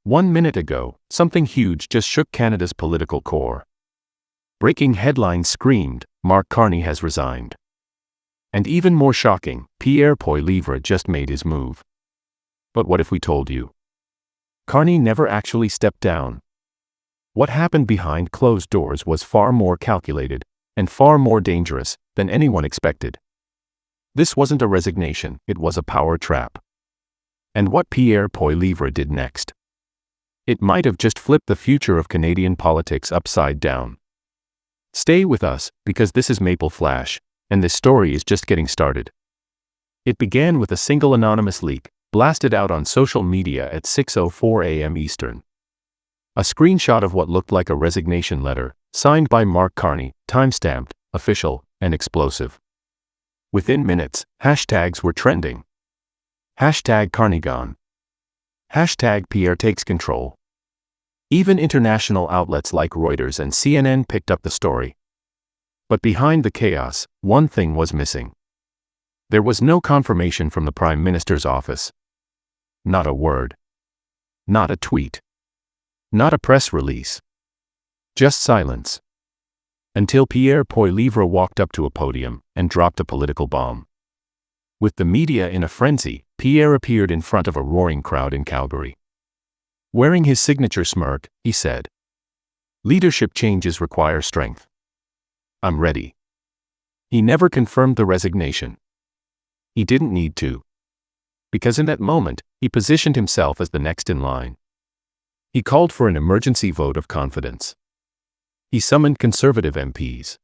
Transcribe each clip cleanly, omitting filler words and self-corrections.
1 minute ago, something huge just shook Canada's political core. Breaking headlines screamed, Mark Carney has resigned. And even more shocking, Pierre Poilievre just made his move. But what if we told you? Carney never actually stepped down. What happened behind closed doors was far more calculated, and far more dangerous, than anyone expected. This wasn't a resignation, it was a power trap. And what Pierre Poilievre did next? It might have just flipped the future of Canadian politics upside down. Stay with us, because this is Maple Flash, and this story is just getting started. It began with a single anonymous leak, blasted out on social media at 6:04 a.m. Eastern. A screenshot of what looked like a resignation letter, signed by Mark Carney, time-stamped, official, and explosive. Within minutes, hashtags were trending. Hashtag Carney gone. Hashtag Pierre takes control. Even international outlets like Reuters and CNN picked up the story. But behind the chaos, one thing was missing. There was no confirmation from the Prime Minister's office. Not a word. Not a tweet. Not a press release. Just silence. Until Pierre Poilievre walked up to a podium and dropped a political bomb. With the media in a frenzy, Pierre appeared in front of a roaring crowd in Calgary. Wearing his signature smirk, he said, "Leadership changes require strength. I'm ready." He never confirmed the resignation. He didn't need to. Because in that moment, he positioned himself as the next in line. He called for an emergency vote of confidence. He summoned Conservative MPs.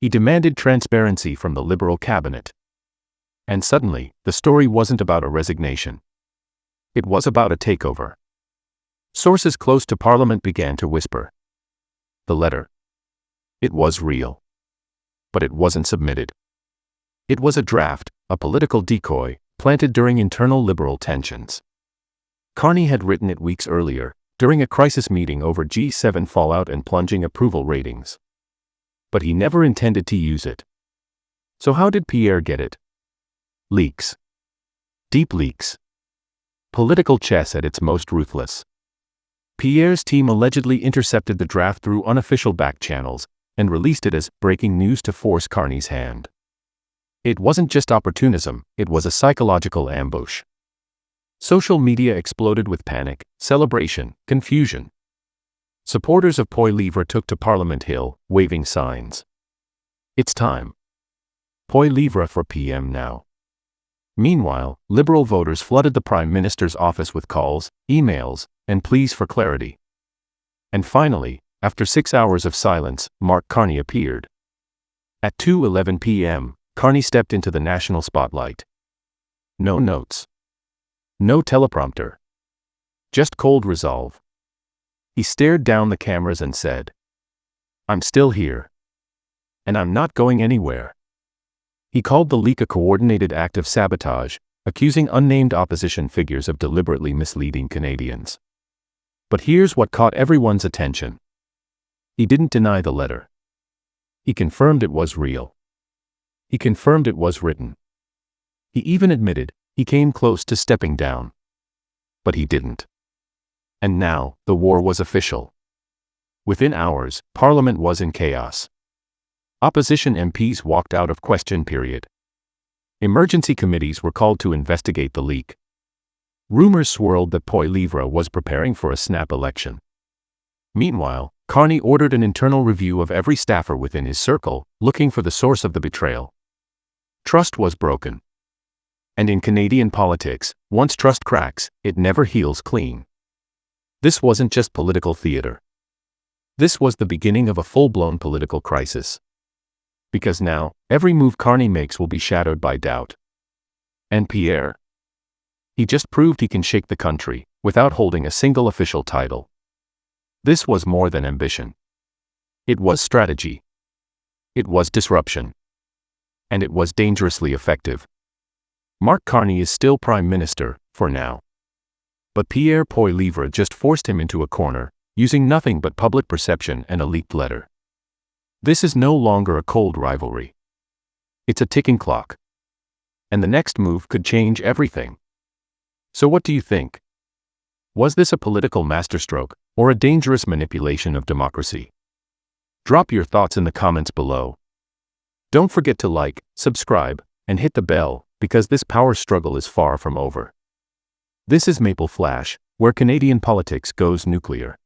He demanded transparency from the Liberal cabinet. And suddenly, the story wasn't about a resignation. It was about a takeover. Sources close to Parliament began to whisper. The letter. It was real. But it wasn't submitted. It was a draft, a political decoy, planted during internal Liberal tensions. Carney had written it weeks earlier, during a crisis meeting over G7 fallout and plunging approval ratings. But he never intended to use it. So how did Pierre get it? Leaks. Deep leaks. Political chess at its most ruthless. Pierre's team allegedly intercepted the draft through unofficial back channels and released it as breaking news to force Carney's hand. It wasn't just opportunism, it was a psychological ambush. Social media exploded with panic, celebration, confusion. Supporters of Poilievre took to Parliament Hill, waving signs. It's time. Poilievre for PM now. Meanwhile, Liberal voters flooded the Prime Minister's office with calls, emails, and pleas for clarity. And finally, after 6 hours of silence, Mark Carney appeared. At 2:11 p.m., Carney stepped into the national spotlight. No notes. No teleprompter. Just cold resolve. He stared down the cameras and said, "I'm still here. And I'm not going anywhere." He called the leak a coordinated act of sabotage, accusing unnamed opposition figures of deliberately misleading Canadians. But here's what caught everyone's attention. He didn't deny the letter. He confirmed it was real. He confirmed it was written. He even admitted he came close to stepping down. But he didn't. And now, the war was official. Within hours, Parliament was in chaos. Opposition MPs walked out of question period. Emergency committees were called to investigate the leak. Rumors swirled that Poilievre was preparing for a snap election. Meanwhile, Carney ordered an internal review of every staffer within his circle, looking for the source of the betrayal. Trust was broken. And in Canadian politics, once trust cracks, it never heals clean. This wasn't just political theater. This was the beginning of a full-blown political crisis. Because now, every move Carney makes will be shadowed by doubt. And Pierre? He just proved he can shake the country, without holding a single official title. This was more than ambition. It was strategy. It was disruption. And it was dangerously effective. Mark Carney is still Prime Minister, for now. But Pierre Poilievre just forced him into a corner, using nothing but public perception and a leaked letter. This is no longer a cold rivalry. It's a ticking clock. And the next move could change everything. So what do you think? Was this a political masterstroke, or a dangerous manipulation of democracy? Drop your thoughts in the comments below. Don't forget to like, subscribe, and hit the bell, because this power struggle is far from over. This is Maple Flash, where Canadian politics goes nuclear.